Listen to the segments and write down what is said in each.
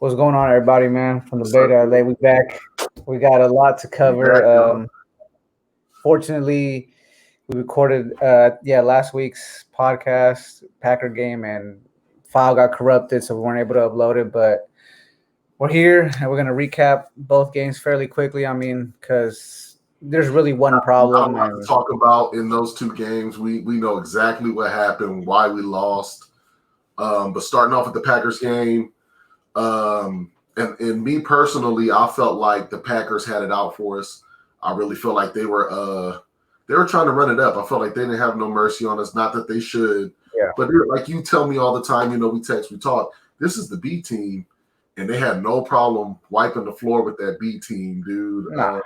What's going on, everybody, man? From the What's up, beta, dude? we back. We got a lot to We cover. back, y'all. Fortunately, we recorded, last week's podcast, Packer game, and file got corrupted, so we weren't able to upload it. But we're here, and we're gonna recap both games fairly quickly. I mean, because there's really one Not a problem, lot to and talk about in those two games. We know exactly what happened, why we lost. But starting off with the Packers game, and me personally, I felt like the Packers had it out for us. I really feel like they were trying to run it up. I felt like they didn't have no mercy on us. Not that they should, yeah, but like you tell me all the time, we text, we talk. This is the B team, and they had no problem wiping the floor with that B team, dude. nah.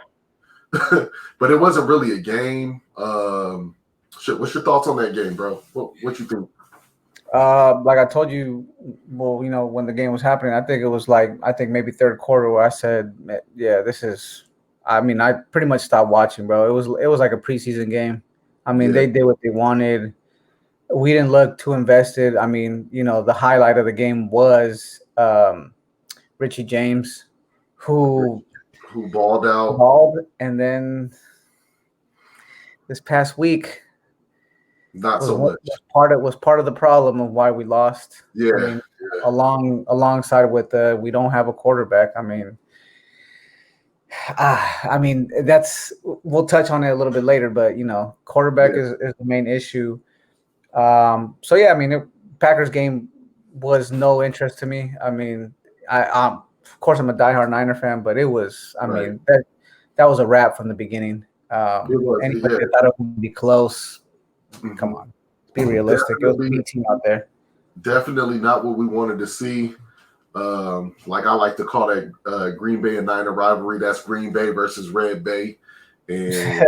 But it wasn't really a game. What's your thoughts on that game, bro? What you think? Like I told you, well, when the game was happening, I think maybe third quarter where I said, yeah, this is. I mean, I pretty much stopped watching, bro. It was like a preseason game. I mean, Yeah, they did what they wanted. We didn't look too invested. I mean, the highlight of the game was Richie James, who who balled out? balled, and then this past week Not was so what much. was part of the problem of why we lost. I Yeah, mean, alongside with we don't have a quarterback. I mean that's we'll touch on it a little bit later, but quarterback yeah. is the main issue. So yeah, I mean, Packers game was no interest to me. I mean, of course I'm a diehard Niner fan, but it was. I Right. mean that was a wrap from the beginning. It was. Anybody Yeah. that thought it would be close, come Hmm. on, be realistic. It was a Definitely, B team out there. definitely not what we wanted to see. Like I like to call that Green Bay and Niner rivalry. That's Green Bay versus Red Bay, and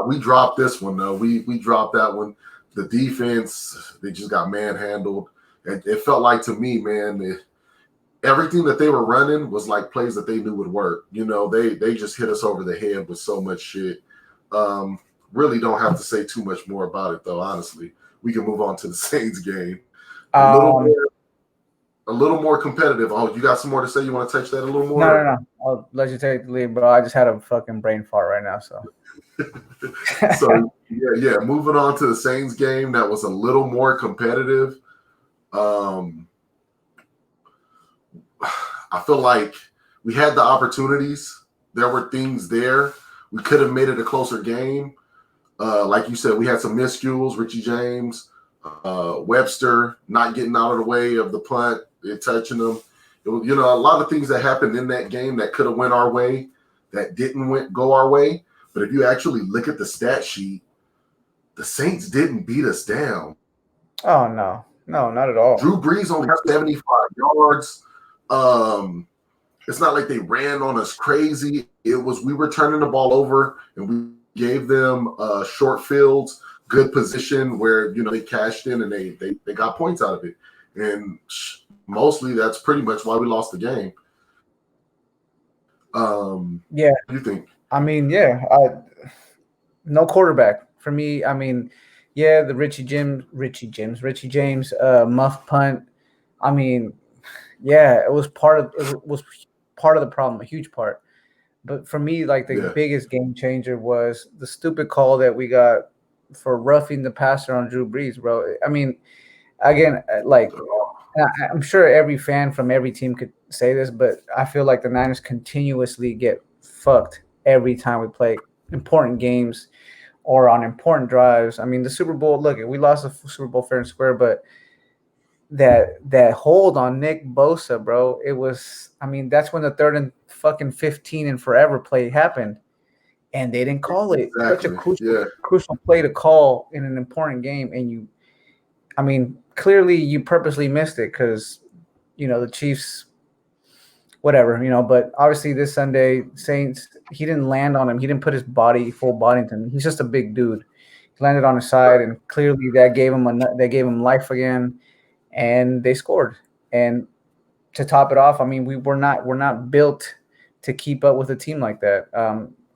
we dropped this one though. We dropped that one. The defense, they just got manhandled. It felt like to me, man, everything that they were running was like plays that they knew would work. They just hit us over the head with so much shit. Um, really don't have to say too much more about it though. Honestly, we can move on to the Saints game. A little um, more, a little more competitive. Oh, you got some more to say? You want to touch that a little no, no, more? no. I'll let you take the lead, bro. I just had a fucking brain fart right now, so. So yeah. Moving on to the Saints game, that was a little more competitive. Um, I feel like we had the opportunities. There were things there. We could have made it a closer game. Like you said, we had some miscues. Richie James, Webster not getting out of the way of the punt, it touching them. It was, a lot of things that happened in that game that could have went our way, that didn't go our way. But if you actually look at the stat sheet, the Saints didn't beat us down. Oh no, no, not at all. Drew Brees only had 75 yards. It's not like they ran on us crazy. It was we were turning the ball over and we gave them short fields, good position where they cashed in and they got points out of it. And mostly that's pretty much why we lost the game. Yeah, What do you think? I mean, yeah, no quarterback for me. I mean, yeah, the Richie James, muff punt. I mean, yeah, it was part of the problem, a huge part. But for me, like the Yeah, biggest game changer was the stupid call that we got for roughing the passer on Drew Brees, bro. I mean, again, I'm sure every fan from every team could say this, but I feel like the Niners continuously get fucked every time we play important games or on important drives. I mean, the Super Bowl. Look, we lost the Super Bowl fair and square, but that hold on Nick Bosa, bro. It was. I mean, that's when the third and fucking 15 and forever play happened, and they didn't call it. Such a exactly. Yeah, crucial play to call in an important game, and you. I mean, clearly you purposely missed it because the Chiefs, whatever, But obviously this Sunday, Saints, he didn't land on him. He didn't put his full body into him. He's just a big dude. He landed on his side, right. and clearly they gave him life again, and they scored. And to top it off, I mean, we're not built to keep up with a team like that.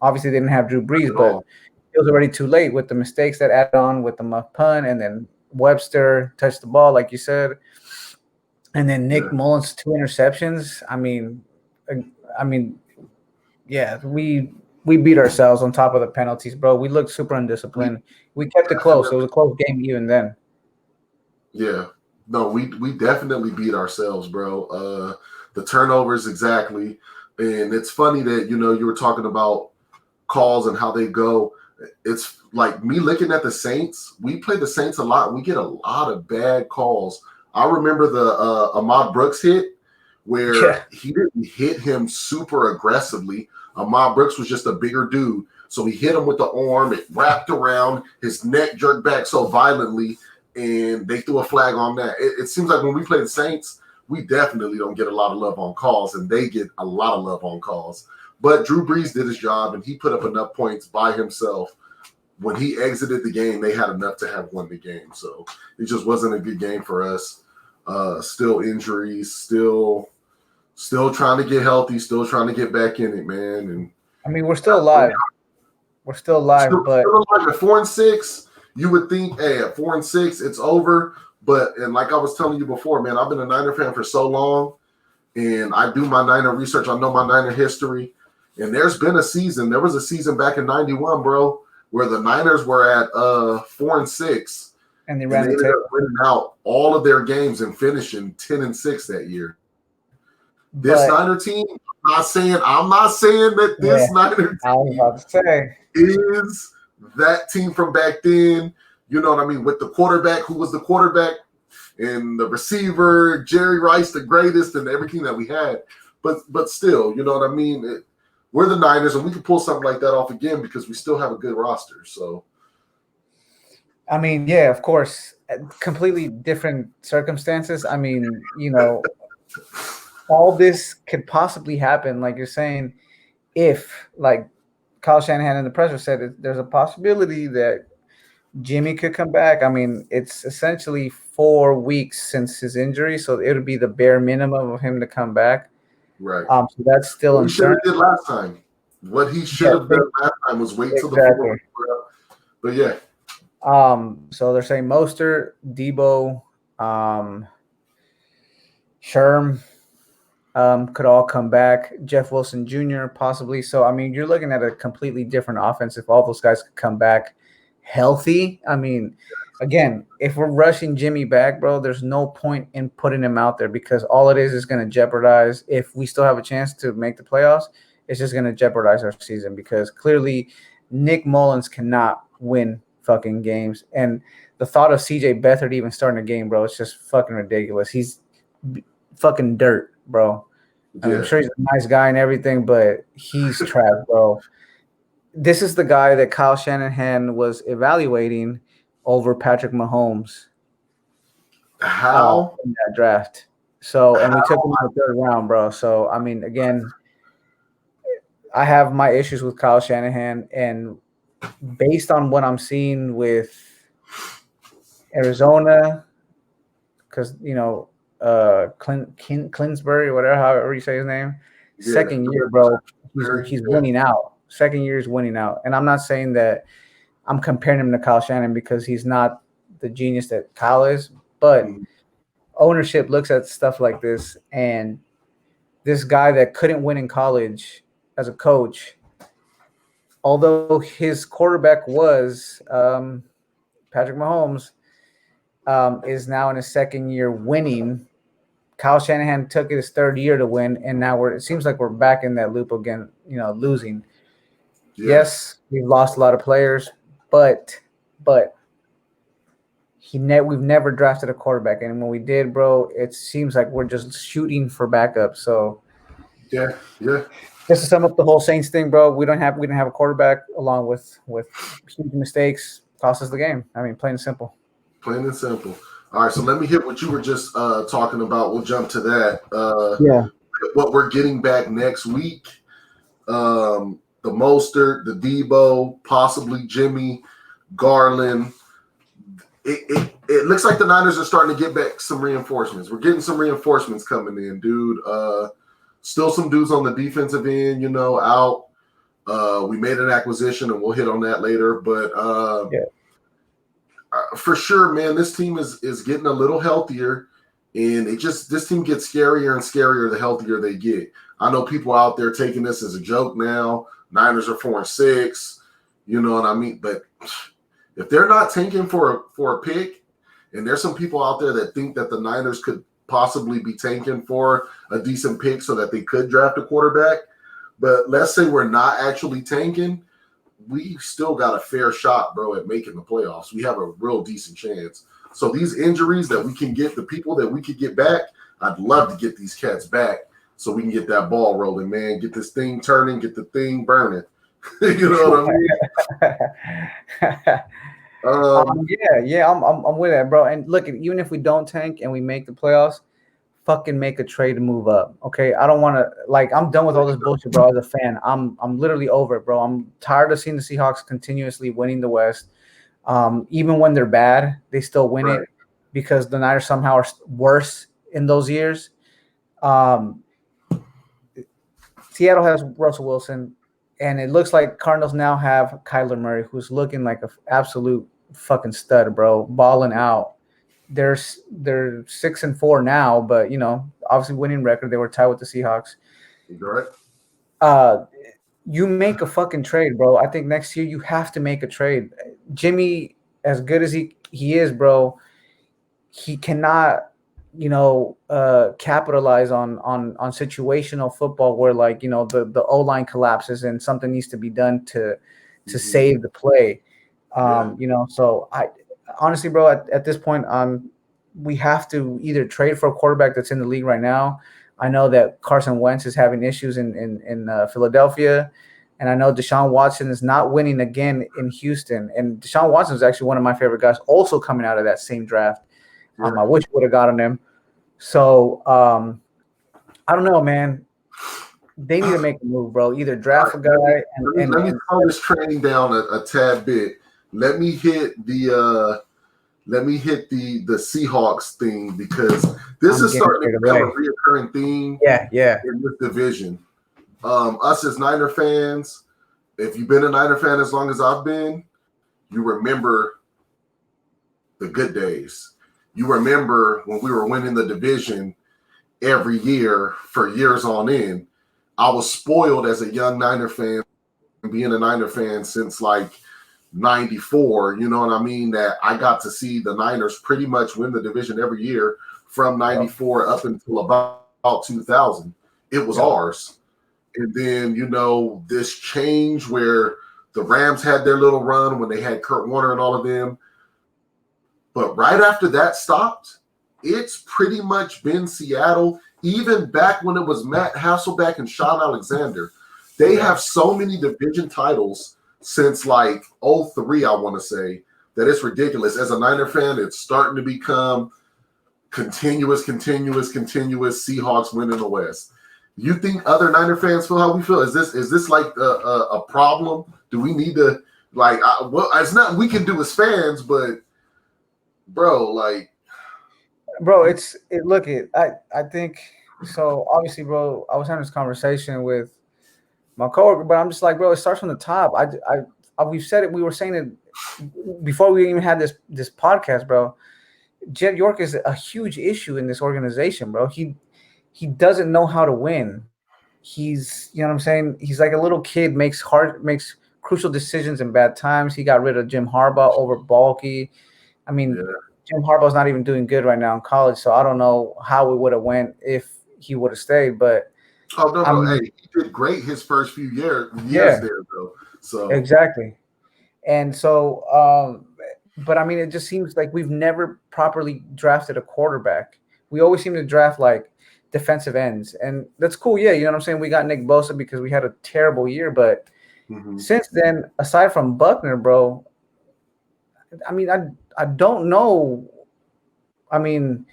Obviously, they didn't have Drew Brees, At but all. it was already too late with the mistakes that added on with the muff punt, and then Webster touched the ball, like you said. And then Nick Yeah. Mullins 2 interceptions. Uh, I mean, yeah, we beat ourselves on top of the penalties, bro. We looked super We undisciplined. We kept it close. It definitely, was a close game even then. yeah. No, we definitely beat ourselves, bro. The turnovers exactly. And it's funny that, you were talking about calls and how they go. It's like me looking at the Saints. We play the Saints a lot. We get a lot of bad calls. I remember the Ahmad Brooks hit where Yeah, he didn't hit him super aggressively. Ahmad Brooks was just a bigger dude. So he hit him with the arm. It wrapped around. His neck jerked back so violently, and they threw a flag on that. It seems like when we play the Saints, we definitely don't get a lot of love on calls, and they get a lot of love on calls. But Drew Brees did his job, and he put up enough points by himself. When he exited the game, they had enough to have won the game. So it just wasn't a good game for us. Still injuries, still trying to get healthy, still trying to get back in it, man. And I mean, we're still alive. We're still alive, but still alive at 4-6. You would think, hey, at 4-6, it's over. But and like I was telling you before, man, I've been a Niner fan for so long, and I do my Niner research. I know my Niner history. And there's been a season. There was a season back in '91, bro, where the Niners were at 4-6, and they and ran they the ended table. up winning out all of their games and finishing 10-6 that year. This But Niner team, I'm not saying that yeah, this Niner I was team about to say, is that team from back then. You know what I mean? With the quarterback, who was the quarterback, and the receiver, Jerry Rice, the greatest, and everything that we had. But still, you know what I mean? We're the Niners, and we can pull something like that off again because we still have a good roster. So, I mean, yeah, of course, completely different circumstances. I mean, all this could possibly happen, like you're saying, if like Kyle Shanahan in the presser said, there's a possibility that Jimmy could come back. I mean, it's essentially 4 weeks since his injury, so it would be the bare minimum of him to come back. right. So that's still What we should uncertain. have did last time. What he should Yeah, have done last time was wait till the exactly. 4th. But yeah. So they're saying Mostert, Debo, Sherm, could all come back. Jeff Wilson Jr. possibly. So I mean, you're looking at a completely different offense if all those guys could come back healthy. I mean, again, if we're rushing Jimmy back, bro, there's no point in putting him out there because all it is going to jeopardize. If we still have a chance to make the playoffs, it's just going to jeopardize our season because clearly Nick Mullins cannot win fucking games. And the thought of CJ Beathard even starting a game, bro, it's just fucking ridiculous. He's fucking dirt, bro. I mean, I'm sure he's a nice guy and everything, but he's trash, bro. This is the guy that Kyle Shanahan was evaluating over Patrick Mahomes How? in that draft. So, and we took him in the 3rd round, bro. So, I mean, again, I have my issues with Kyle Shanahan, and based on what I'm seeing with Arizona, because Clinsbury, whatever, however you say his name, second year, bro, he's winning out. Second year is winning out, and I'm not saying that I'm comparing him to Kyle Shanahan because he's not the genius that Kyle is, but ownership looks at stuff like this, and this guy that couldn't win in college as a coach, although his quarterback was Patrick Mahomes, is now in his second year winning. Kyle Shanahan took it his 3rd year to win, and now it seems like we're back in that loop again, losing. Yeah. Yes, we've lost a lot of players, but we've never drafted a quarterback, and when we did, bro, it seems like we're just shooting for backup. So yeah. Just to sum up the whole Saints thing, bro, we didn't have a quarterback, along with huge mistakes, cost us the game. I mean, plain and simple. Plain and simple. All right, so let me hit what you were just talking about. We'll jump to that. Yeah. What we're getting back next week, the Mostert, the Debo, possibly Jimmy, Garland. It looks like the Niners are starting to get back some reinforcements. We're getting some reinforcements coming in, dude. Still some dudes on the defensive end, out. We made an acquisition, and we'll hit on that later. But for sure, man, this team is getting a little healthier. And this team gets scarier and scarier the healthier they get. I know people out there taking this as a joke now. Niners are 4-6, you know what I mean? But if they're not tanking for a pick, and there's some people out there that think that the Niners could possibly be tanking for a decent pick so that they could draft a quarterback. But let's say we're not actually tanking, we still got a fair shot, bro, at making the playoffs. We have a real decent chance. So these injuries that we can get, the people that we could get back, I'd love to get these cats back so we can get that ball rolling, man. Get this thing turning, get the thing burning. You know what I mean? I'm with that, bro. And look, even if we don't tank and we make the playoffs, fucking make a trade to move up. Okay, I don't want to I'm done with all this bullshit, bro. As a fan, I'm literally over it, bro. I'm tired of seeing the Seahawks continuously winning the West. Even when they're bad, they still win it because the Niners somehow are worse in those years. Seattle has Russell Wilson, and it looks like Cardinals now have Kyler Murray, who's looking like an absolute fucking stud, bro, balling out. They're 6-4 now, but obviously winning record. They were tied with the Seahawks. Right. You make a fucking trade, bro. I think next year you have to make a trade. Jimmy, as good as he is, bro, he cannot, capitalize on situational football where the O-line collapses and something needs to be done to save the play. So I honestly, bro, at this point, we have to either trade for a quarterback that's in the league right now. I know that Carson Wentz is having issues in Philadelphia, and I know Deshaun Watson is not winning again in Houston. And Deshaun Watson is actually one of my favorite guys, also coming out of that same draft. I wish we would have gotten him. So I don't know, man. They need to make a move, bro. Either draft a guy and let me slow this training down a tad bit. Let me hit the Seahawks thing because this is starting to become a reoccurring theme in this division. Us as Niner fans, if you've been a Niner fan as long as I've been, you remember the good days. You remember when we were winning the division every year for years on end. I was spoiled as a young Niner fan, being a Niner fan since 94, you know what I mean? That I got to see the Niners pretty much win the division every year from 94 up until about 2000. It was ours. And then, this change where the Rams had their little run when they had Kurt Warner and all of them. But right after that stopped, it's pretty much been Seattle, even back when it was Matt Hasselbeck and Sean Alexander. They have so many division titles since 03, I want to say, that it's ridiculous. As a Niner fan, it's starting to become continuous Seahawks winning the West. You think other Niner fans feel how we feel? Is this like a problem? Do we need to it's not we can do as fans, but bro, I think so. Obviously, bro, I was having this conversation with my coworker, but I'm just like, bro, it starts from the top. We've said it. We were saying it before we even had this podcast, bro. Jed York is a huge issue in this organization, bro. He doesn't know how to win. He's, you know what I'm saying? He's like a little kid, makes crucial decisions in bad times. He got rid of Jim Harbaugh over Balky. I mean, Jim Harbaugh's not even doing good right now in college, so I don't know how it would have went if he would have stayed. But hey, he did great his first few years there, though. So exactly, and so, but I mean, it just seems like we've never properly drafted a quarterback. We always seem to draft defensive ends, and that's cool. Yeah, you know what I'm saying. We got Nick Bosa because we had a terrible year, but since then, aside from Buckner, bro, I mean, I don't know. I mean,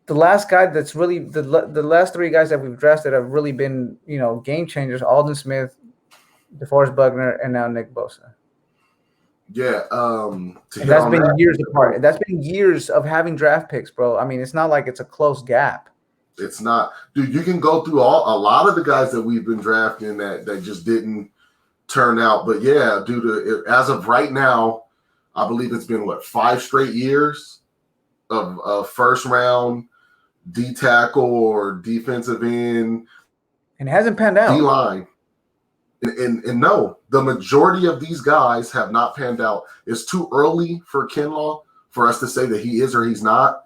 the last guy that's really the last three guys that we've drafted have really been, game changers: Aldon Smith, DeForest Buckner, and now Nick Bosa. Yeah, that's been years apart. That's been years of having draft picks, bro. I mean, it's not like it's a close gap. It's not, dude. You can go through a lot of the guys that we've been drafting that just didn't turn out. But yeah, as of right now, I believe it's been 5 straight years of a first round D tackle or defensive end, and it hasn't panned D out. line. And no, the majority of these guys have not panned out. It's too early for Kinlaw for us to say that he is or he's not.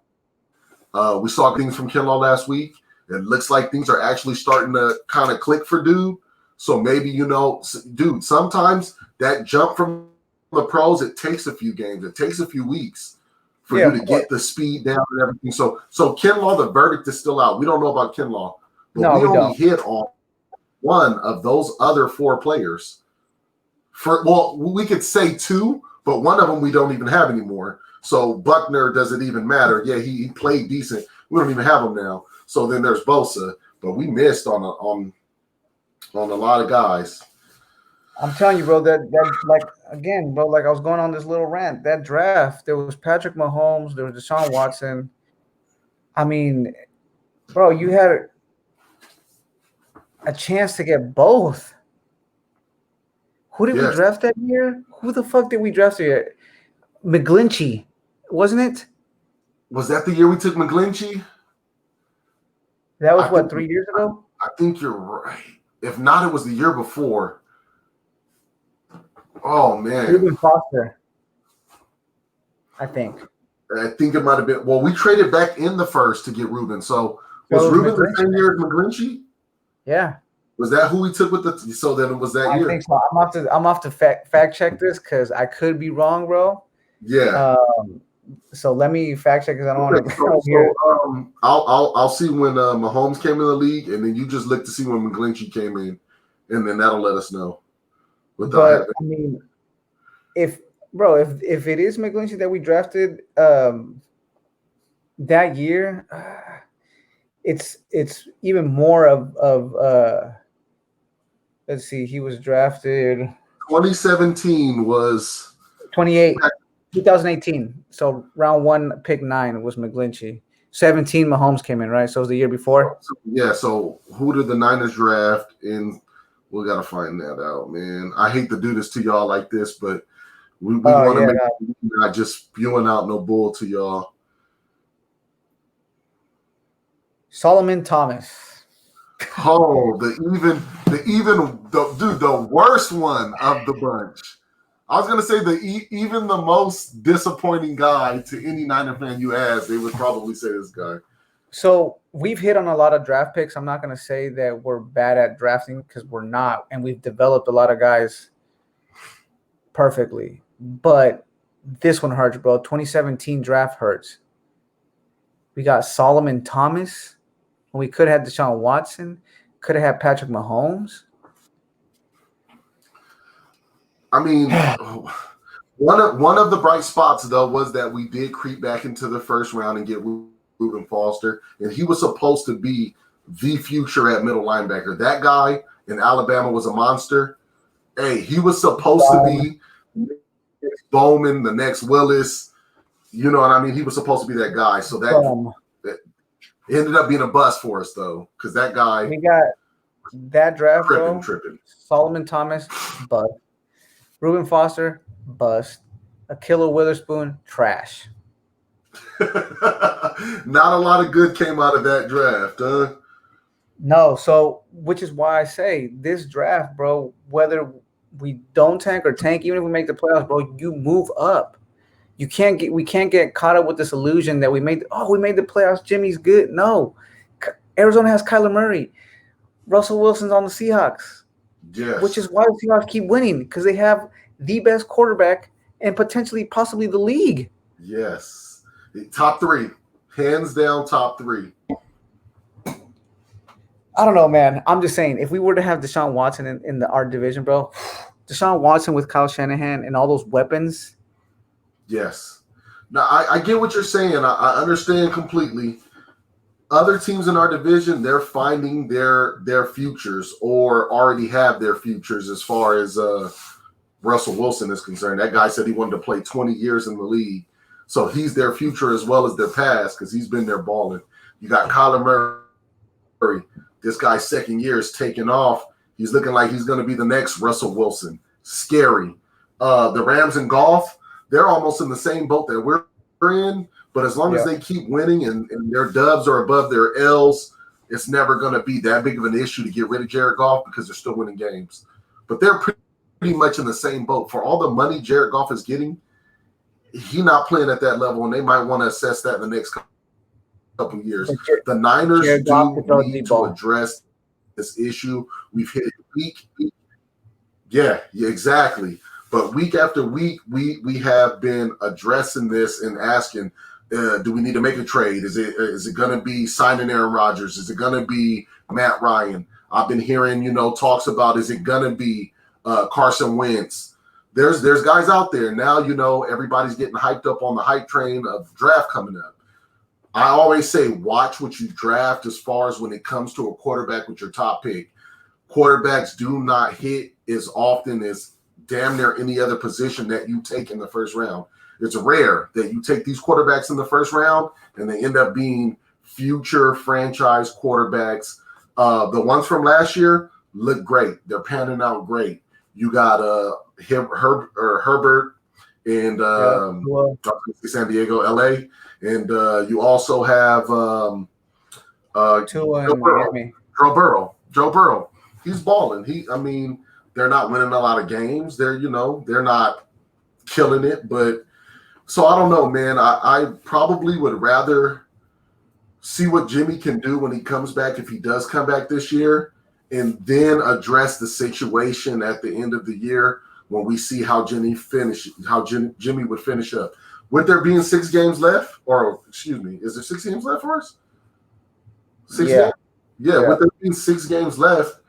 We saw things from Kinlaw last week. It looks like things are actually starting to kind of click for dude. So maybe, dude, sometimes that jump from the pros, it takes a few games. It takes a few weeks for you to get the speed down and everything. So Kinlaw, the verdict is still out. We don't know about Kinlaw, but we only hit on one of those other 4 players. We could say 2, but one of them we don't even have anymore. So Buckner, does it even matter? Yeah, he played decent. We don't even have him now. So then there's Bosa, but we missed on a lot of guys. I'm telling you, bro, that like again, bro, like I was going on this little rant. That draft, there was Patrick Mahomes, there was Deshaun Watson. I mean, bro, you had a chance to get both. Who did we draft that year? Who the fuck did we draft here? McGlinchey, wasn't it? Was that the year we took McGlinchey? That was 3 years ago? I think you're right. If not, it was the year before. Oh, man. Reuben Foster, I think. I think it might have been. Well, we traded back in the first to get Reuben. So was Reuben the same year as McGlinchey? Yeah. Was that who we took with the? So then it was that year. I think so. I'm off to fact check this because I could be wrong, bro. Yeah. So let me fact check because I don't want to. I'll see when Mahomes came in the league, and then you just look to see when McGlinchey came in, and then that'll let us know. But I mean, if it is McGlinchey that we drafted that year, it's even more of let's see, he was drafted 2017 was 2018. So round 1, pick 9 was McGlinchey. 17 Mahomes came in, right? So it was the year before. Yeah. So who did the Niners draft in? We gotta find that out, man. I hate to do this to y'all like this, but we want to make not just spewing out no bull to y'all. Solomon Thomas. Oh, the worst one of the bunch. I was gonna say even the most disappointing guy to any Niner fan you ask, they would probably say this guy. So we've hit on a lot of draft picks. I'm not going to say that we're bad at drafting because we're not, and we've developed a lot of guys perfectly. But this one hurts, bro. 2017 draft hurts. We got Solomon Thomas. We could have had Deshaun Watson. Could have had Patrick Mahomes. I mean, one of the bright spots, though, was that we did creep back into the first round and get Reuben Foster, and he was supposed to be the future at middle linebacker. That guy in Alabama was a monster. Hey, he was supposed to be the next Bowman, the next Willis. You know what I mean? He was supposed to be that guy. So that ended up being a bust for us, though, because that guy. We got that draft, tripping. Solomon Thomas, bust. Reuben Foster, bust. Ahkello Witherspoon, trash. Not a lot of good came out of that draft, huh? No, so which is why I say this draft, bro, whether we don't tank or tank, even if we make the playoffs, bro, you move up. We can't get caught up with this illusion that we made the playoffs, Jimmy's good. No. Arizona has Kyler Murray. Russell Wilson's on the Seahawks. Yes. Which is why the Seahawks keep winning, because they have the best quarterback and possibly the league. Yes. Top 3. Hands down, top 3. I don't know, man. I'm just saying, if we were to have Deshaun Watson in our division, bro, Deshaun Watson with Kyle Shanahan and all those weapons. Yes. Now, I get what you're saying. I understand completely. Other teams in our division, they're finding their futures or already have their futures as far as Russell Wilson is concerned. That guy said he wanted to play 20 years in the league. So he's their future as well as their past because he's been there balling. You got Kyler Murray. This guy's second year is taking off. He's looking like he's going to be the next Russell Wilson. Scary. The Rams and golf, they're almost in the same boat that we're in, But as long as they keep winning and their dubs are above their L's, it's never going to be that big of an issue to get rid of Jared Goff because they're still winning games. But they're pretty much in the same boat. For all the money Jared Goff is getting, he's not playing at that level, and they might want to assess that in the next couple of years. The Niners do need to address this issue. We've hit it week. Yeah, exactly. But week after week, we have been addressing this and asking, do we need to make a trade? Is it going to be signing Aaron Rodgers? Is it going to be Matt Ryan? I've been hearing, talks about, is it going to be Carson Wentz? There's guys out there now, everybody's getting hyped up on the hype train of draft coming up. I always say, watch what you draft as far as when it comes to a quarterback with your top pick. Quarterbacks do not hit as often as damn near any other position that you take in the first round. It's rare that you take these quarterbacks in the first round and they end up being future franchise quarterbacks. The ones from last year look great. They're panning out great. You got Herbert and San Diego, LA. And you also have Joe Burrow. He's balling. They're not winning a lot of games. They're not killing it. But so I don't know, man. I probably would rather see what Jimmy can do when he comes back, if he does come back this year, and then address the situation at the end of the year when we see how Jimmy would finish up. With there being 6 games left, or excuse me, is there 6 games left for us? 6 games? Yeah, with there being 6 games left,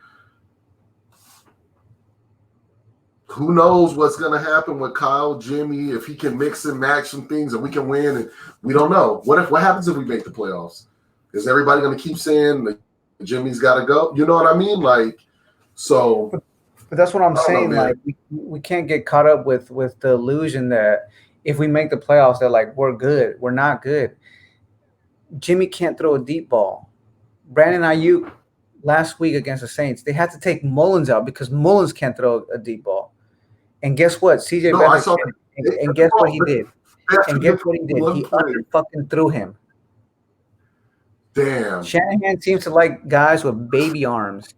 who knows what's going to happen with Kyle, Jimmy, if he can mix and match some things and we can win, and we don't know. What happens if we make the playoffs? Is everybody going to keep saying that Jimmy's got to go? You know what I mean? But that's what I'm saying. We can't get caught up with the illusion that if we make the playoffs, they're we're good. We're not good. Jimmy can't throw a deep ball. Brandon Ayuk last week against the Saints, they had to take Mullins out because Mullins can't throw a deep ball. And guess what? CJ Beathard and guess what he did? And guess what he did? He fucking threw him. Damn. Shanahan seems to like guys with baby arms.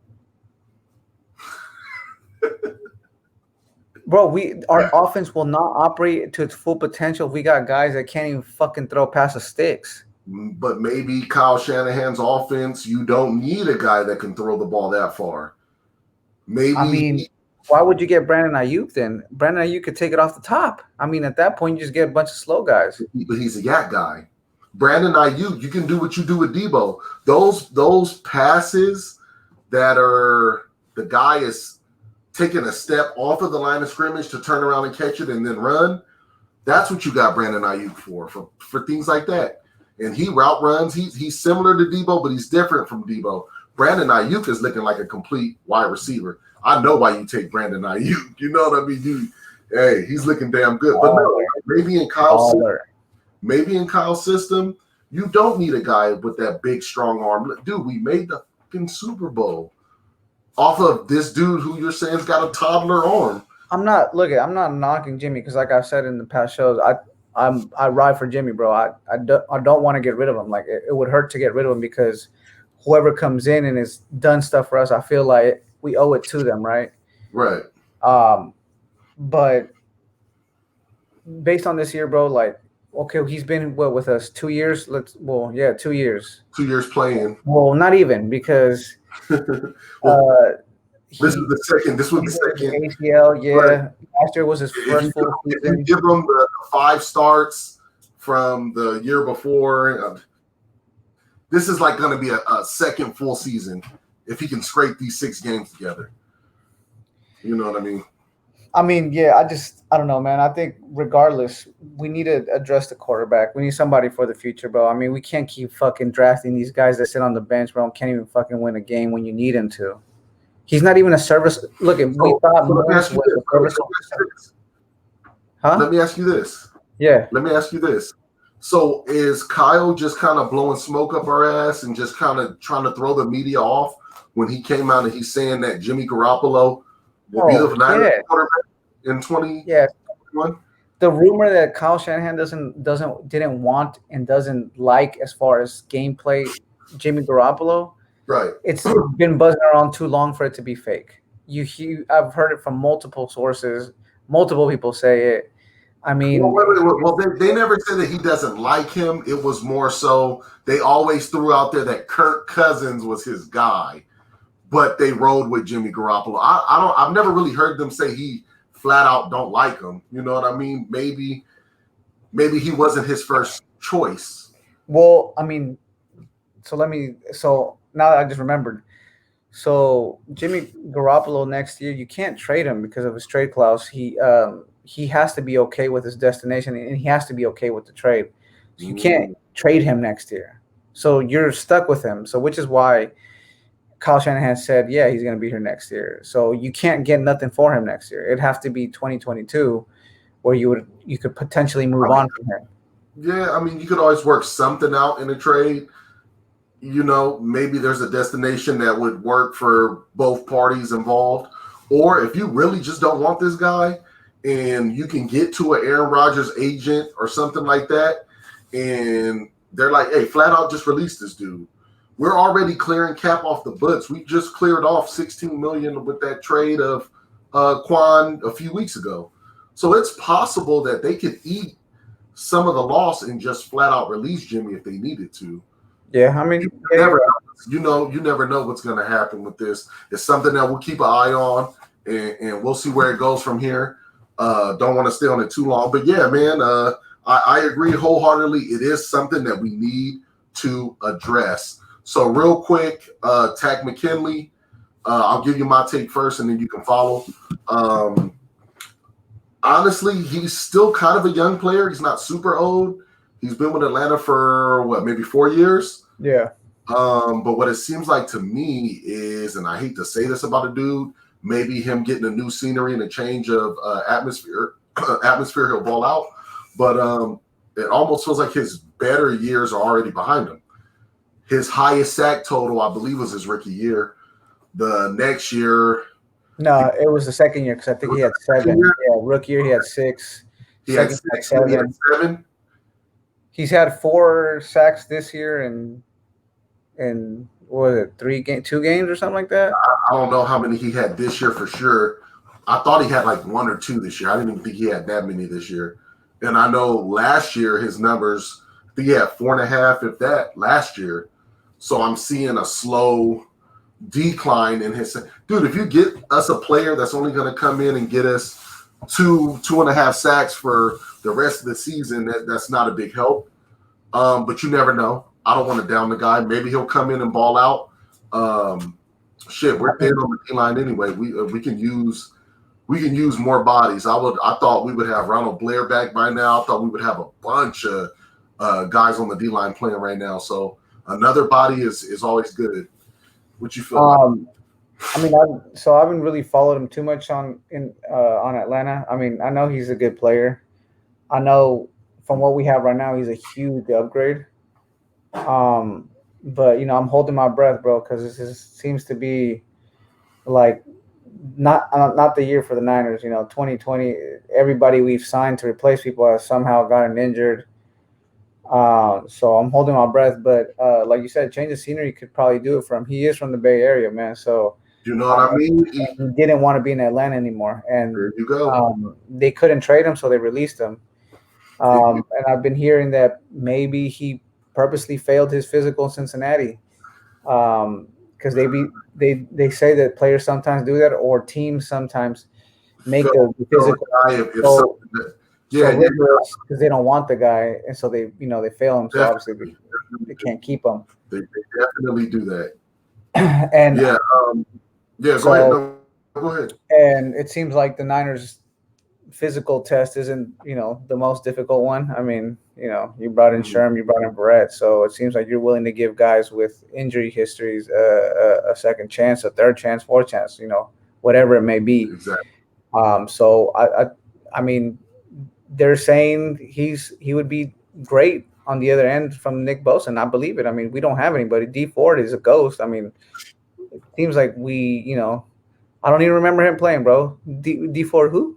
Bro, our offense will not operate to its full potential if we got guys that can't even fucking throw past the sticks. But maybe Kyle Shanahan's offense, you don't need a guy that can throw the ball that far. Maybe. Why would you get Brandon Ayuk then? Brandon Ayuk could take it off the top. At that point, you just get a bunch of slow guys. But he's a yak guy. Brandon Ayuk, you can do what you do with Debo. Those passes that are the guy is taking a step off of the line of scrimmage to turn around and catch it and then run. That's what you got Brandon Ayuk for things like that. And he route runs. He's similar to Debo, but he's different from Debo. Brandon Ayuk is looking like a complete wide receiver. I know why you take Brandon Ayuk. You know what I mean? He's looking damn good. But no, maybe in Kyle's system, you don't need a guy with that big, strong arm. Dude, we made the fucking Super Bowl off of this dude who you're saying's got a toddler arm. I'm not knocking Jimmy because, like I've said in the past shows, I ride for Jimmy, bro. I don't want to get rid of him. It would hurt to get rid of him because whoever comes in and has done stuff for us, I feel like we owe it to them, right? Right. But based on this year, bro, okay, he's been with us 2 years. 2 years. 2 years playing. Well, not even because this is the second. This was the second. ACL, yeah. Right. Last year was his first full season. If you give him the 5 starts from the year before, this is going to be a second full season if he can scrape these 6 games together. You know what I mean? Yeah, I don't know, man. I think regardless, we need to address the quarterback. We need somebody for the future, bro. We can't keep fucking drafting these guys that sit on the bench, bro, and can't even fucking win a game when you need him to. He's not even a service. Look, we thought Morris was a service. Huh? Let me ask you this. Yeah. Let me ask you this. So is Kyle just kind of blowing smoke up our ass and just kind of trying to throw the media off when he came out and he's saying that Jimmy Garoppolo will be the Niners quarterback in 2021? the rumor that Kyle Shanahan didn't want and doesn't like as far as gameplay Jimmy Garoppolo, Right. it's been buzzing around too long for it to be fake. I've heard it from multiple sources. Multiple people say it. I mean, well, they never said that he doesn't like him. It was more so they always threw out there that Kirk Cousins was his guy, but they rode with Jimmy Garoppolo. I've never really heard them say he flat out don't like him. You know what I mean? Maybe he wasn't his first choice. Well, I mean, so now that I just remembered. So Jimmy Garoppolo next year, you can't trade him because of his trade clause. He has to be okay with his destination, and he has to be okay with the trade. So you can't trade him next year. So you're stuck with him. So which is why Kyle Shanahan said, yeah, he's going to be here next year. So you can't get nothing for him next year. It'd have to be 2022 where you could potentially move on from him. Yeah, I mean, you could always work something out in a trade. You know, maybe there's a destination that would work for both parties involved. Or if you really just don't want this guy and you can get to an Aaron Rodgers agent or something like that, and they're like, hey, flat out just release this dude. We're already clearing cap off the books. We just cleared off $16 million with that trade of Quan a few weeks ago. So it's possible that they could eat some of the loss and just flat out release Jimmy if they needed to. Yeah, I mean, you never know what's going to happen with this. It's something that we'll keep an eye on, and we'll see where it goes from here. Don't want to stay on it too long, but yeah, man, I agree wholeheartedly. It is something that we need to address. So real quick, Takk McKinley, I'll give you my take first, and then you can follow. Honestly, he's still kind of a young player. He's not super old. He's been with Atlanta for maybe 4 years. Yeah. But what it seems like to me is, and I hate to say this about a dude, maybe him getting a new scenery and a change of atmosphere, he'll ball out. But it almost feels like his better years are already behind him. His highest sack total, I believe, was his rookie year. The next year, no, it was the second year because I think he had 7. Yeah, rookie year he had 6. He had 7. He's had 4 sacks this year and what was it, 2 games or something like that? I don't know how many he had this year for sure. I thought he had like 1 or 2 this year. I didn't even think he had that many this year. And I know last year his numbers, I think he had 4.5, if that, last year. So I'm seeing a slow decline in his. Dude, if you get us a player that's only going to come in and get us 2.5 sacks for the rest of the season, that's not a big help. But you never know. I don't want to down the guy. Maybe he'll come in and ball out. We're thin on the D-line anyway. We can use more bodies. I thought we would have Ronald Blair back by now. I thought we would have a bunch of guys on the D-line playing right now. So another body is always good. What you feel like? I mean, I haven't really followed him too much on Atlanta. I mean, I know he's a good player. I know from what we have right now, he's a huge upgrade. But I'm holding my breath, bro, because this seems to be like not the year for the Niners. 2020, everybody we've signed to replace people has somehow gotten injured. So I'm holding my breath, but like you said, change of scenery could probably do it for him. He is from the Bay Area, man. So you know what I mean? He didn't want to be in Atlanta anymore, and there you go. They couldn't trade him, so they released him. And I've been hearing that maybe he purposely failed his physical in Cincinnati, because they say that players sometimes do that, or teams sometimes make the physical. Because they don't want the guy, and so they fail him. So obviously they can't keep him. They definitely do that. And go ahead. And it seems like the Niners' physical test isn't the most difficult one. I mean, you brought in Sherm, you brought in Barrett, so it seems like you're willing to give guys with injury histories a second chance, a third chance, fourth chance, whatever it may be. Exactly. So I mean, they're saying he would be great on the other end from Nick Bosa, and I believe it. I mean, we don't have anybody. Dee Ford is a ghost. I mean, it seems like I don't even remember him playing, bro. Dee Ford who?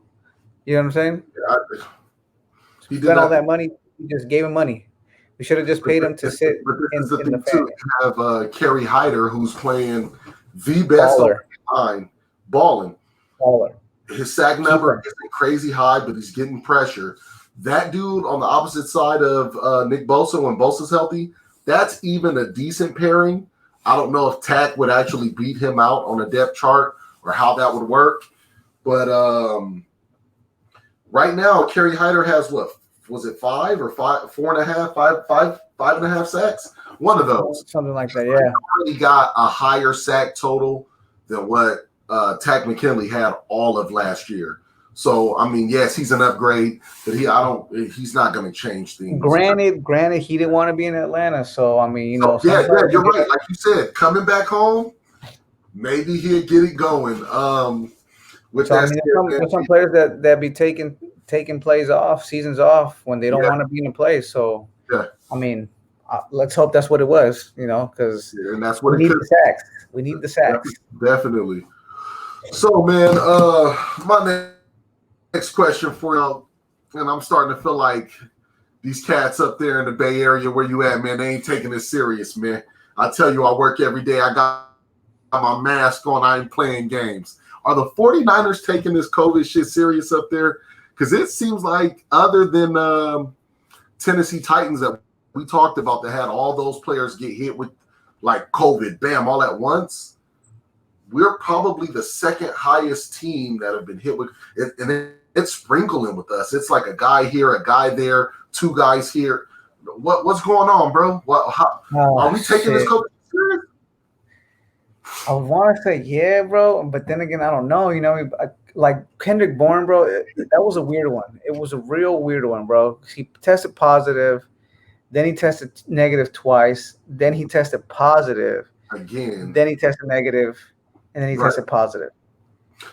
You know what I'm saying? He did spent all not. that money. We just gave him money. We should have just paid him to sit But this is the in the thing too. fan. You have Kerry Hyder, who's playing the best Baller, line, balling. baller. His sack number isn't crazy high, but he's getting pressure. That dude on the opposite side of Nick Bosa, when Bosa's healthy, that's even a decent pairing. I don't know if Tack would actually beat him out on a depth chart or how that would work. But right now, Kerry Hyder has what? Was it 5.5 sacks? One of those. Something like that, yeah. He got a higher sack total than what Tack McKinley had all of last year. So I mean, yes, he's an upgrade, but he's not going to change things. Granted, he didn't want to be in Atlanta, so I mean, yeah, you're right. Like you said, coming back home, maybe he'll get it going. There's some players that be taking plays off, seasons off when they don't want to be in a play. So I mean, let's hope that's what it was, because and that's what we need the sacks. We need the sacks. Definitely. So, man, my next question for y'all, and I'm starting to feel like these cats up there in the Bay Area where you at, man, they ain't taking this serious, man. I tell you, I work every day. I got my mask on. I ain't playing games. Are the 49ers taking this COVID shit serious up there? Because it seems like other than Tennessee Titans that we talked about that had all those players get hit with like COVID, bam, all at once, we're probably the second highest team that have been hit with it, and it's sprinkling with us. It's like a guy here, a guy there, two guys here. What's going on, bro? Are we taking this COVID serious? I want to say yeah, bro, but then again, I don't know. Like Kendrick Bourne, bro, that was a weird one. It was a real weird one, bro. He tested positive, then he tested negative twice, then he tested positive again, then he tested negative, and then he tested positive.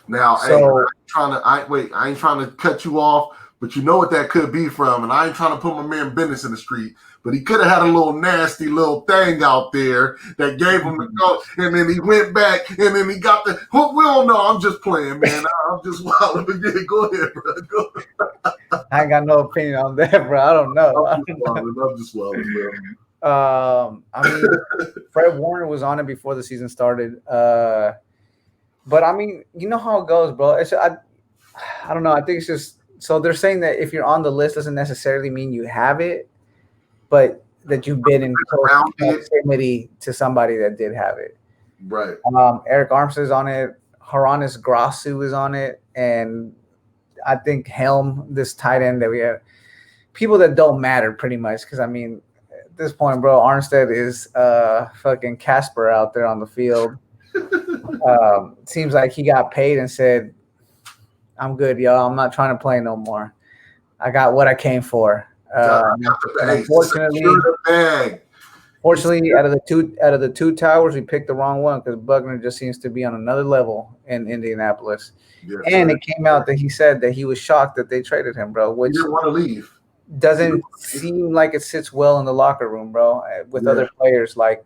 Now, hey, I ain't trying to cut you off, but you know what that could be from, and I ain't trying to put my man business in the street, but he could have had a little nasty little thing out there that gave him the go, and then he went back, and then he got the. We don't know. I'm just playing, man. I'm just wilding. Go ahead, bro. Go ahead. I ain't got no opinion on that, bro. I don't know. I'm just wilding, bro. I mean, Fred Warner was on it before the season started. But I mean, you know how it goes, bro. I don't know. I think it's just so they're saying that if you're on the list doesn't necessarily mean you have it, but that you've been in close proximity to somebody that did have it. Right. Eric Armstead is on it. Haranis Grasu is on it, and I think Helm, this tight end that we have, people that don't matter pretty much. Because I mean, at this point, bro, Armstead is fucking Casper out there on the field. Seems like he got paid and said, "I'm good, y'all. I'm not trying to play no more. I got what I came for." Unfortunately, out of the two towers, we picked the wrong one because Buckner just seems to be on another level in Indianapolis. Yes, and it came out that he said that he was shocked that they traded him, bro. Which he didn't want to leave. Doesn't seem like it sits well in the locker room, bro, with other players. Like,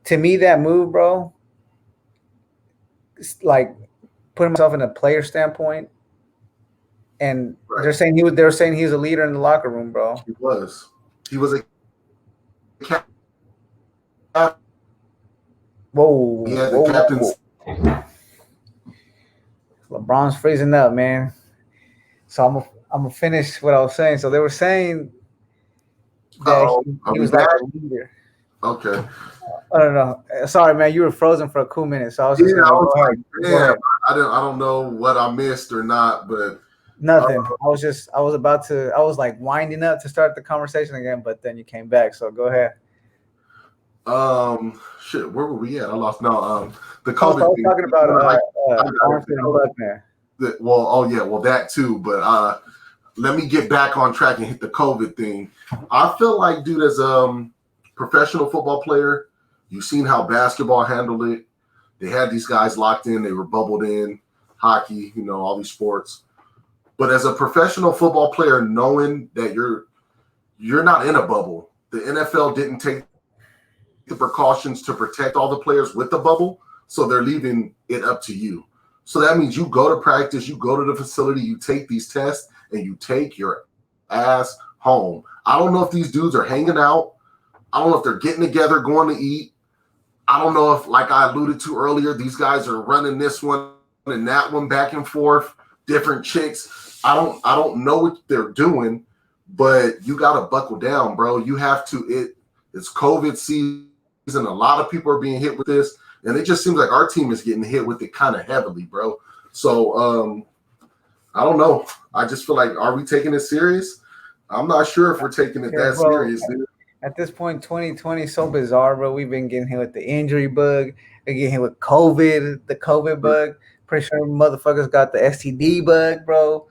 to me, that move, bro, like putting myself in a player standpoint, and they're saying he was a leader in the locker room, bro. He was a whoa, yeah, the captain's. LeBron's freezing up, man. So I'm gonna finish what I was saying. So they were saying that he was like a leader. Okay. I don't know. Sorry, man. You were frozen for a cool minute, so I was just I don't know what I missed or not, but nothing. I was like winding up to start the conversation again, but then you came back. So go ahead. Shit. Where were we at? I lost. No. The COVID. I was talking about Armstead and Buckner. Well, that too. But let me get back on track and hit the COVID thing. I feel like, dude, as professional football player, you've seen how basketball handled it. They had these guys locked in. They were bubbled in. Hockey, all these sports. But as a professional football player, knowing that you're not in a bubble, the NFL didn't take the precautions to protect all the players with the bubble, so they're leaving it up to you. So that means you go to practice, you go to the facility, you take these tests, and you take your ass home. I don't know if these dudes are hanging out. I don't know if they're getting together, going to eat. I don't know if, like I alluded to earlier, these guys are running this one and that one back and forth, different chicks. I don't know what they're doing, but you got to buckle down, bro. You have to. It's COVID season. A lot of people are being hit with this, and it just seems like our team is getting hit with it kind of heavily, bro. So I don't know. I just feel like, are we taking it serious? I'm not sure if we're taking it that serious, dude. At this point, 2020 is so bizarre, bro. We've been getting hit with the injury bug. We're getting hit with COVID, the COVID bug. Pretty sure motherfuckers got the STD bug, bro.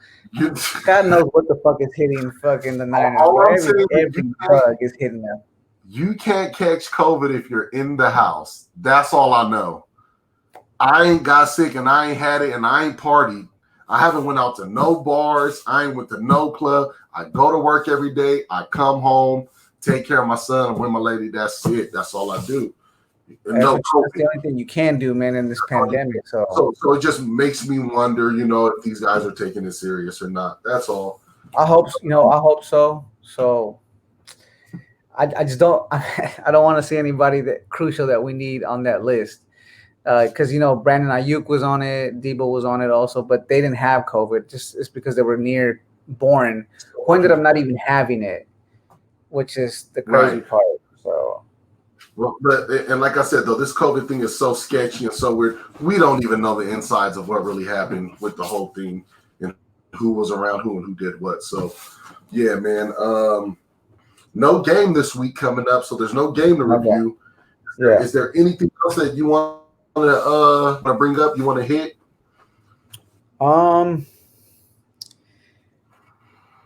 God knows what the fuck is hitting fucking the Niners. Every bug is hitting them. You can't catch COVID if you're in the house. That's all I know. I ain't got sick and I ain't had it and I ain't partied. I haven't went out to no bars. I ain't went to no club. I go to work every day. I come home, take care of my son, and with my lady. That's it. That's all I do. No, that's the only thing you can do, man, in this pandemic. So it just makes me wonder, if these guys are taking it serious or not. That's all. I hope so. So I just don't. I don't want to see anybody that crucial that we need on that list. Because Brandon Ayuk was on it, Debo was on it also, but they didn't have COVID. It's because they were near born, who ended up not even having it, which is the crazy part. So, well, and like I said, though, this COVID thing is so sketchy and so weird. We don't even know the insides of what really happened with the whole thing and who was around who and who did what. So, yeah, man. No game this week coming up, so there's no game to review. Yeah. Is there anything else that you want to bring up? You want to hit? I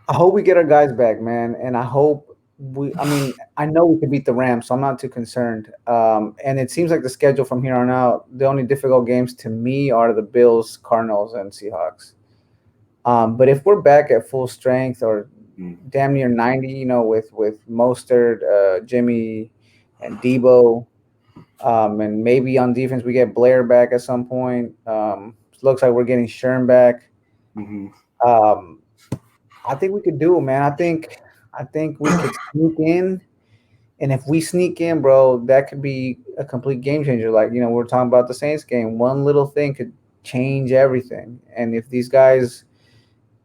hope we get our guys back, man, and I hope I know we can beat the Rams, so I'm not too concerned. And it seems like the schedule from here on out, the only difficult games to me are the Bills, Cardinals, and Seahawks. But if we're back at full strength or damn near 90, with Mostert, Jimmy, and Debo. And maybe on defense we get Blair back at some point. Looks like we're getting Sherm back. Mm-hmm. I think we could do it, man. I think we could sneak in, and if we sneak in, bro, that could be a complete game changer. Like we're talking about the Saints game. One little thing could change everything. And if these guys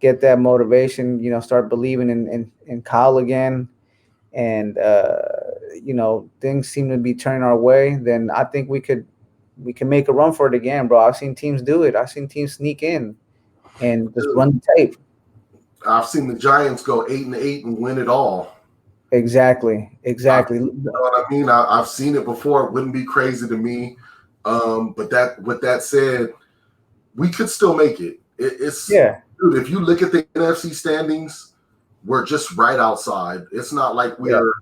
get that motivation, start believing in Kyle again, and things seem to be turning our way, then I think we can make a run for it again, bro. I've seen teams do it. I've seen teams sneak in and just run the tape. I've seen the Giants go 8-8 and win it all. Exactly. You know what I mean? I've seen it before. It wouldn't be crazy to me. But with that said, we could still make it. Dude, if you look at the NFC standings, we're just right outside. It's not like we're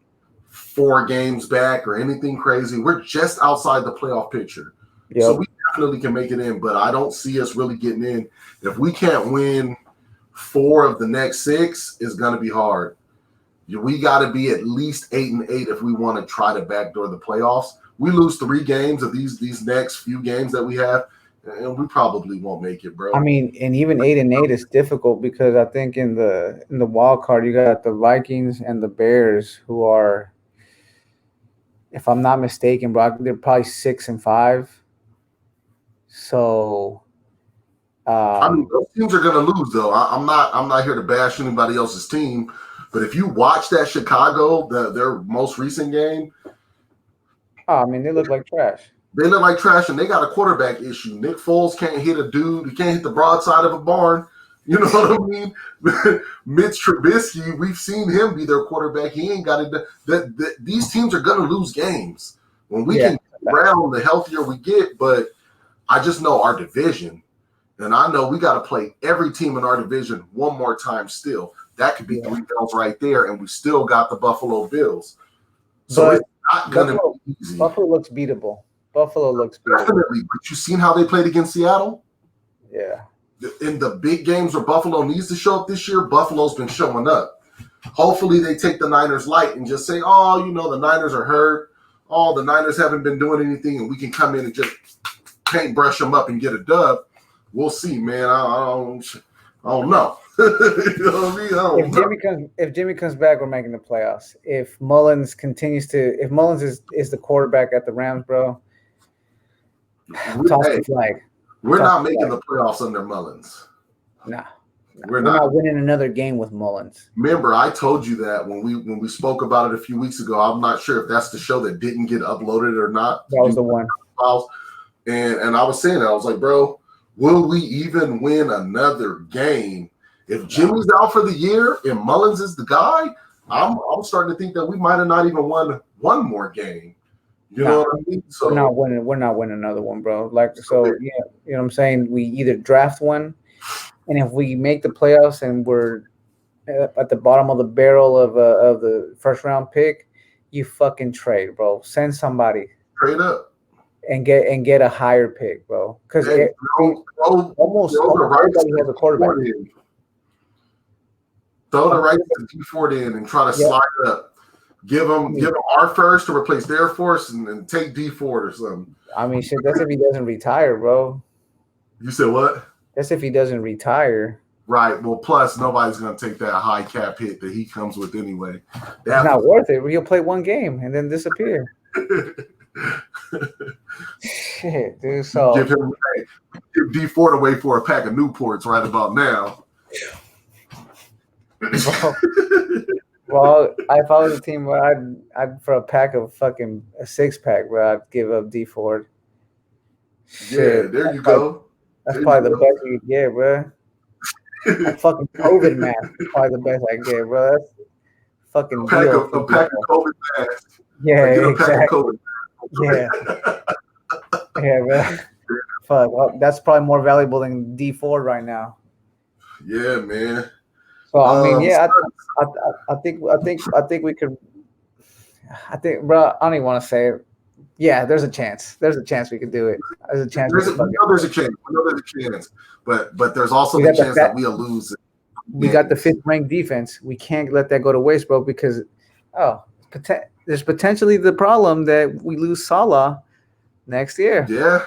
4 games back or anything crazy. We're just outside the playoff picture. Yep. So we definitely can make it in, but I don't see us really getting in. If we can't win 4 of the next 6, it's going to be hard. We got to be at least 8-8 if we want to try to backdoor the playoffs. We lose 3 games of these next few games that we have, and we probably won't make it, bro. I mean, and even 8-8 is difficult because I think in the wild card you got the Vikings and the Bears, who are, if I'm not mistaken, bro, they're probably 6-5. So, those teams are going to lose, though. I'm not here to bash anybody else's team, but if you watch that Chicago, their most recent game, they look like trash. They look like trash, and they got a quarterback issue. Nick Foles can't hit a dude. He can't hit the broadside of a barn. You know what I mean? Mitch Trubisky, we've seen him be their quarterback. He ain't got it. These teams are going to lose games. When we can round, the healthier we get. But I just know our division, and I know we got to play every team in our division one more time still. That could be 3 Bills right there, and we still got the Buffalo Bills. So it's not going to be easy. Buffalo looks beatable. Definitely. But you seen how they played against Seattle? Yeah. In the big games where Buffalo needs to show up this year, Buffalo's been showing up. Hopefully they take the Niners light and just say, the Niners are hurt. The Niners haven't been doing anything, and we can come in and just paintbrush them up and get a dub. We'll see, man. Oh no. You know what I mean? Oh, If Jimmy comes back, we're making the playoffs. If Mullins is the quarterback at the Rams, bro, toss hey, the flag. we're Toss not the making flag. the playoffs under Mullins. Nah, We're we're not. not winning another game with Mullins. Remember, I told you that when we spoke about it a few weeks ago. I'm not sure if that's the show that didn't get uploaded or not. That was the one. Files. And I was saying that I was like, bro, will we even win another game if Jimmy's out for the year and Mullins is the guy? I'm starting to think that we might have not even won one more game. You know what I mean? So we're not winning another one, bro. Like so, yeah, you know what I'm saying? We either draft one, and if we make the playoffs and we're at the bottom of the barrel of the first round pick, you fucking trade, bro. Send somebody trade up and get a higher pick, bro. Because almost everybody has a quarterback. Throw the rights to D Ford in and try to slide up. Give them our first to replace their force and take D Ford or something. I mean, shit. That's if he doesn't retire, bro. You said what? That's if he doesn't retire. Right. Well, plus nobody's going to take that high cap hit that he comes with anyway. It's not worth it. He'll play one game and then disappear. Shit, dude. So give D Ford away for a pack of Newports right about now. Well, if I was a team, I'd for a pack of fucking a 6-pack, bro, I'd give up D Ford. Yeah, there you go. That's probably the best you could get, bro. A fucking COVID mask is probably the best I can get, bro. That's fucking a pack of COVID masks. Yeah, exactly. Yeah, yeah, bro. Fuck, well, that's probably more valuable than D Ford right now. Yeah, man. So I mean, yeah, I think we could. I think, bro, I don't even want to say it. Yeah, there's a chance. There's a chance we could do it. There's a chance. We know there's a chance. We know there's a chance. But there's also the chance that we'll lose. We got the 5th ranked defense. We can't let that go to waste, bro, because there's potentially the problem that we lose Salah next year. Yeah.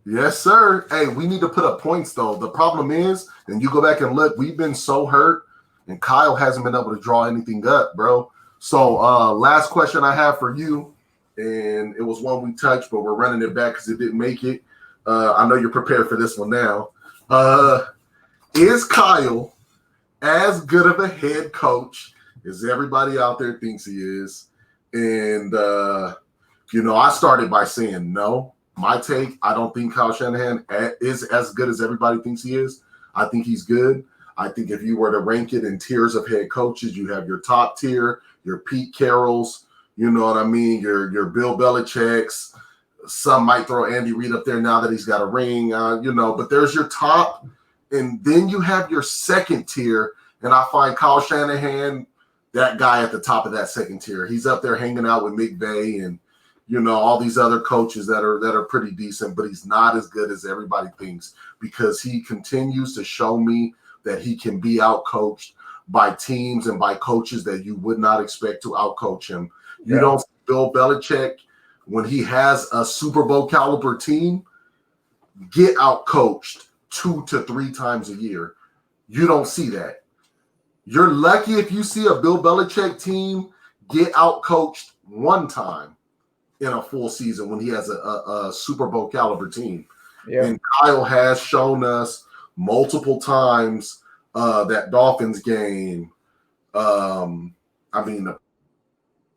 Yes, sir. Hey, we need to put up points, though. The problem is, and you go back and look, we've been so hurt, and Kyle hasn't been able to draw anything up, bro. So last question I have for you, and it was one we touched, but we're running it back because it didn't make it. I know you're prepared for this one now. Is Kyle as good of a head coach as everybody out there thinks he is? And, I started by saying no. My take, I don't think Kyle Shanahan is as good as everybody thinks he is. I think he's good. I think if you were to rank it in tiers of head coaches, you have your top tier, your Pete Carrolls, you know what I mean, your Bill Belichick's. Some might throw Andy Reid up there now that he's got a ring, but there's your top. And then you have your second tier, and I find Kyle Shanahan, that guy at the top of that second tier. He's up there hanging out with McVay and, all these other coaches that are pretty decent, but he's not as good as everybody thinks because he continues to show me that he can be outcoached by teams and by coaches that you would not expect to outcoach him. Yeah. You don't see Bill Belichick, when he has a Super Bowl caliber team, get outcoached 2 to 3 times a year. You don't see that. You're lucky if you see a Bill Belichick team get outcoached one time in a full season when he has a Super Bowl caliber team. Yeah. And Kyle has shown us multiple times that Dolphins game. The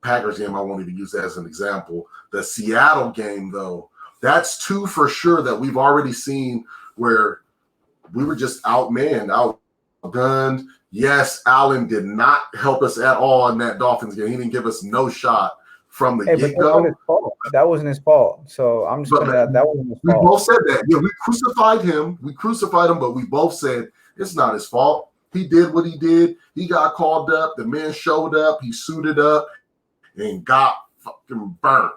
Packers game, I won't even use that as an example. The Seattle game, though, that's 2 for sure that we've already seen where we were just outmanned, outgunned. Yes, Allen did not help us at all in that Dolphins game. He didn't give us no shot from the get-go. That wasn't his fault. So I'm just that wasn't his fault. We both said that. Yeah, we crucified him, but we both said it's not his fault. He did what he did. He got called up. The man showed up. He suited up and got fucking burnt.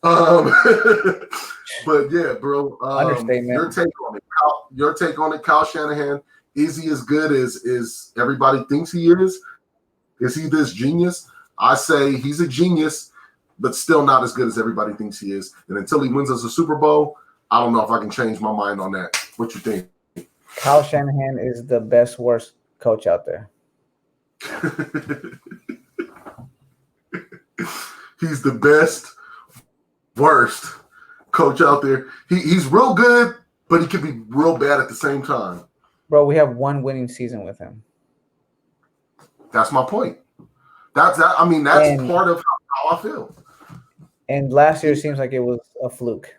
But yeah, bro. Your take on it, Kyle Shanahan. Is he as good as everybody thinks he is? Is he this genius? I say he's a genius, but still not as good as everybody thinks he is. And until he wins us a Super Bowl, I don't know if I can change my mind on that. What you think? Kyle Shanahan is the best, worst coach out there. He's the best, worst coach out there. He's real good, but he can be real bad at the same time. Bro, we have one winning season with him. That's my point. That's part of how I feel. And last year seems like it was a fluke,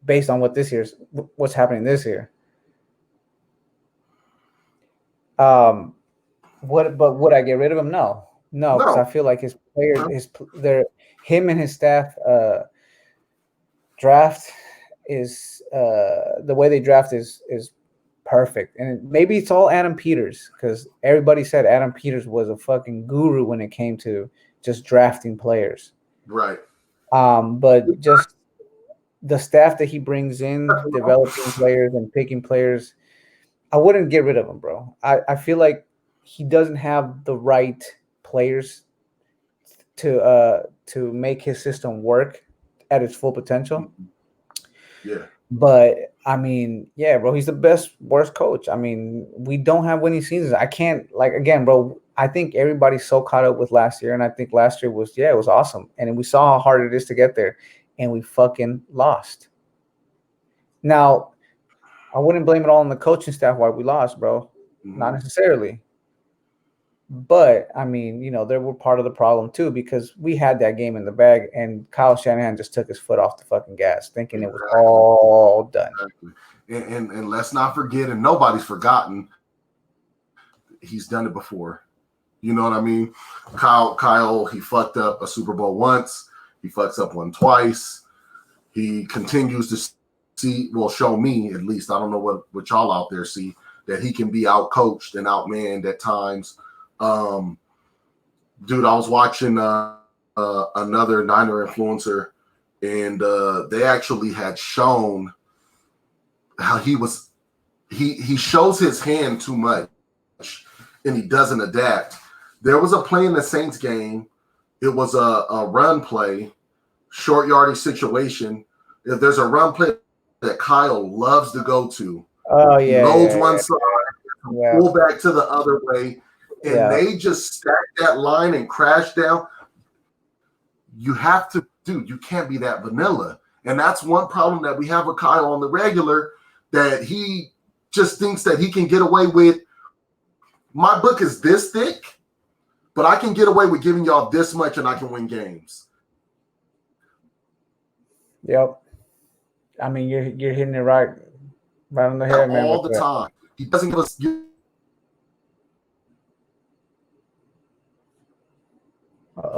based on what's happening this year. But would I get rid of him? No, because I feel like his players, him and his staff draft is the way they draft is perfect. And maybe it's all Adam Peters, because everybody said Adam Peters was a fucking guru when it came to just drafting players. Right. But just the staff that he brings in, developing players and picking players, I wouldn't get rid of him, bro. I feel like he doesn't have the right players to make his system work at its full potential. Yeah. But I mean, yeah, bro, he's the best, worst coach. I mean, we don't have winning seasons. I can't, again, bro, I think everybody's so caught up with last year, and I think last year was awesome. And we saw how hard it is to get there, and we fucking lost. Now, I wouldn't blame it all on the coaching staff why we lost, bro. Mm-hmm. Not necessarily. But, I mean, they were part of the problem too, because we had that game in the bag, and Kyle Shanahan just took his foot off the fucking gas, thinking it was all done. Exactly. And let's not forget, and nobody's forgotten, he's done it before. You know what I mean? Kyle, he fucked up a Super Bowl once. He fucks up one twice. He continues to show me, at least, I don't know what y'all out there see, that he can be out-coached and outmanned at times. Dude, I was watching another Niner influencer, and they actually had shown how he shows his hand too much, and he doesn't adapt. There was a play in the Saints game. It was a run play, short yardage situation. If there's a run play that Kyle loves to go to, he loads one side, pull back to the other way, and they just stack that line and crash down. You have to, dude, you can't be that vanilla. And that's one problem that we have with Kyle on the regular, that he just thinks that he can get away with, my book is this thick, but I can get away with giving y'all this much and I can win games. Yep. I mean, you're hitting it right on the head, man. All the time. He doesn't give us.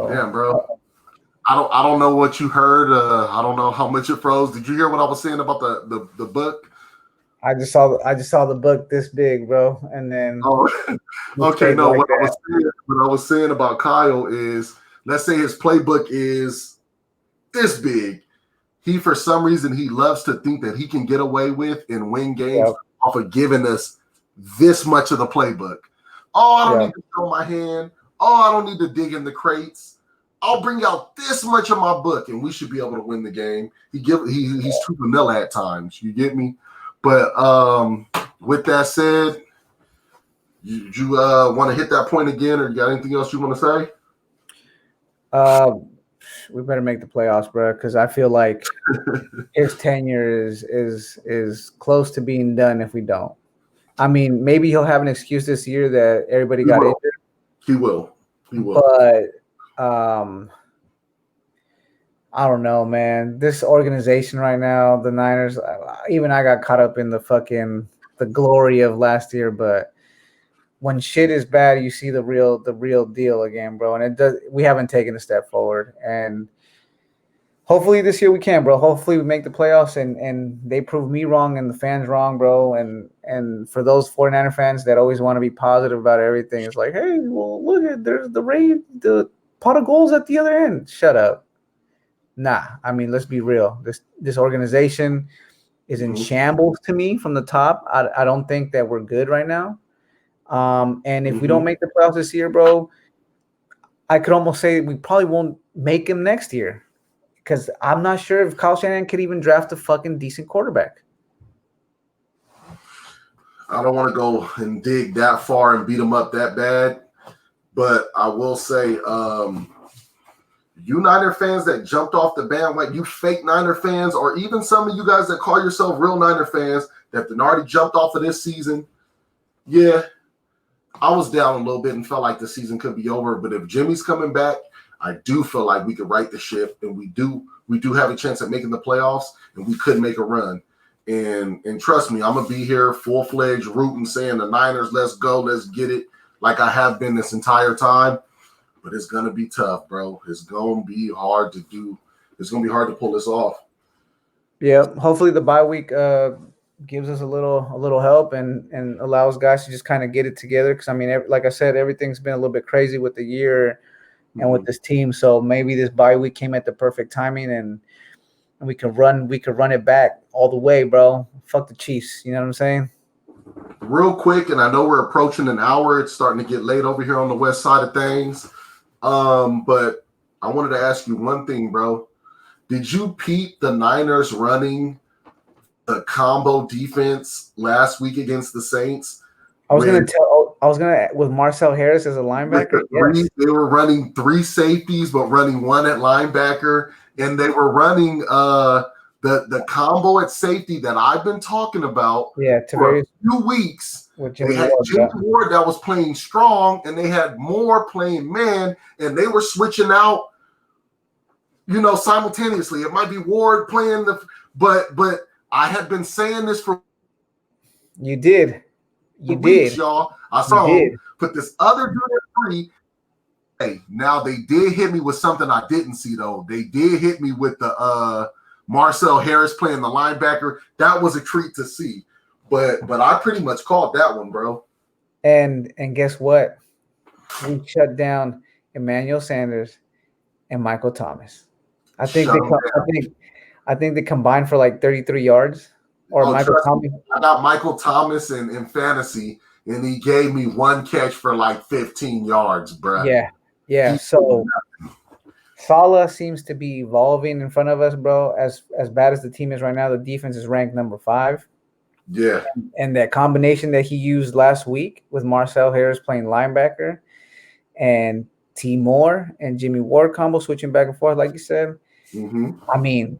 Damn, bro. I don't know what you heard. I don't know how much it froze. Did you hear what I was saying about the book? I just saw the book this big, bro, and then. Oh, okay. No, what I was saying about Kyle is, let's say his playbook is this big. He, for some reason, he loves to think that he can get away with and win games off of giving us this much of the playbook. Oh, I don't need to throw my hand. Oh, I don't need to dig in the crates. I'll bring out this much of my book, and we should be able to win the game. He's too vanilla at times. You get me? But with that said, you want to hit that point again, or you got anything else you want to say? We better make the playoffs, bro, because I feel like his tenure is close to being done if we don't. I mean, maybe he'll have an excuse this year that everybody got injured. He will. But I don't know, man. This organization right now, the Niners, even I got caught up in the glory of last year, but when shit is bad, you see the real deal again, bro. And we haven't taken a step forward. And hopefully this year we can, bro. Hopefully we make the playoffs and they prove me wrong and the fans wrong, bro. And for those 49er fans that always want to be positive about everything, it's like, hey, well, look at there's the pot of goals at the other end. Shut up. Nah, I mean, let's be real. This organization is in shambles to me from the top. I don't think that we're good right now. And if we don't make the playoffs this year, bro, I could almost say we probably won't make him next year, because I'm not sure if Kyle Shanahan could even draft a fucking decent quarterback. I don't want to go and dig that far and beat them up that bad, but I will say, you Niner fans that jumped off the bandwagon, you fake Niner fans, or even some of you guys that call yourself real Niner fans that already jumped off of this season, yeah, I was down a little bit and felt like the season could be over. But if Jimmy's coming back, I do feel like we could right the ship, and we do have a chance at making the playoffs, and we could make a run. And trust me, I'm gonna be here full-fledged rooting, saying the Niners, let's go, let's get it, like I have been this entire time. But it's gonna be tough, bro. It's gonna be hard to do. It's gonna be hard to pull this off. Yeah, hopefully the bye week gives us a little help and allows guys to just kind of get it together. Because I mean, like I said, everything's been a little bit crazy with the year and with this team. So maybe this bye week came at the perfect timing, and we can run it back all the way, bro. Fuck the Chiefs. You know what I'm saying? Real quick, and I know we're approaching an hour. It's starting to get late over here on the west side of things. But I wanted to ask you one thing, bro. Did you peep the Niners running the combo defense last week against the Saints? I was gonna with Marcel Harris as a linebacker. Yes. They were running 3 safeties, but running 1 at linebacker, and they were running the combo at safety that I've been talking about for a few weeks. They had Jimmy Ward that was playing strong, and they had Moore playing man, and they were switching out, simultaneously. It might be Ward playing but I had been saying this for weeks, y'all. I saw him put this other dude at 3. Hey, now they did hit me with something I didn't see though. They did hit me with the Marcel Harris playing the linebacker. That was a treat to see. But I pretty much called that one, bro. And guess what? We shut down Emmanuel Sanders and Michael Thomas. I think they combined for like 33 yards. Or Michael Thomas. I got Michael Thomas in fantasy, and he gave me 1 catch for like 15 yards, bro. Yeah. So Saleh seems to be evolving in front of us, bro. As bad as the team is right now, the defense is ranked number 5. Yeah. And that combination that he used last week with Marcel Harris playing linebacker and T. Moore and Jimmy Ward combo switching back and forth, like you said. Mm-hmm. I mean,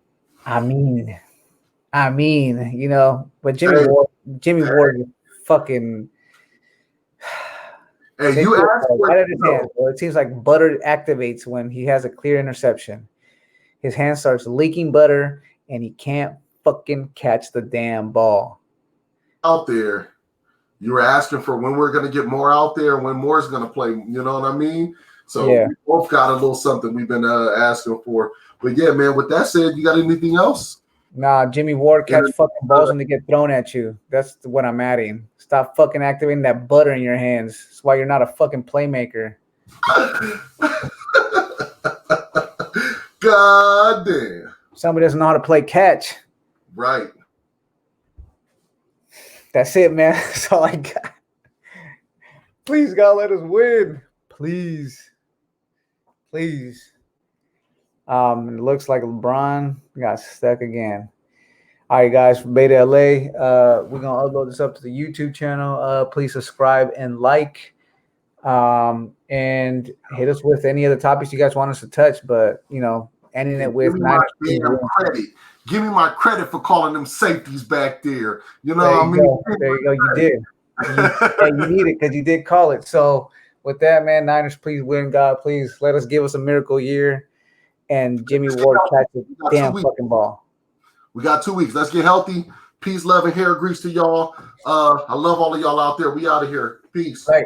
but Jimmy Ward is fucking. Hey, you asked for it seems like butter activates when he has a clear interception. His hand starts leaking butter, and he can't fucking catch the damn ball. Out there, you were asking for when we're going to get more out there, when Moore's going to play. You know what I mean? So we both got a little something we've been asking for. But yeah, man. With that said, you got anything else? Nah, Jimmy Ward catch fucking balls when they get thrown at you. That's what I'm adding. Stop fucking activating that butter in your hands. That's why you're not a fucking playmaker. God damn. Somebody doesn't know how to play catch. Right. That's it, man. That's all I got. Please, God, let us win. Please. It looks like LeBron got stuck again. All right, guys, from Beta LA, we're going to upload this up to the YouTube channel. Please subscribe and like. And hit us with any other topics you guys want us to touch. But, ending it with credit. Give me my credit for calling them safeties back there. You know what I mean? There you go. You did. You need it because you did call it. So with that, man, Niners, please win. God, please give us a miracle year. And Jimmy Ward catch the damn fucking ball. We got 2 weeks. Let's get healthy. Peace, love, and hair grease to y'all. I love all of y'all out there. We out of here. Peace. Right.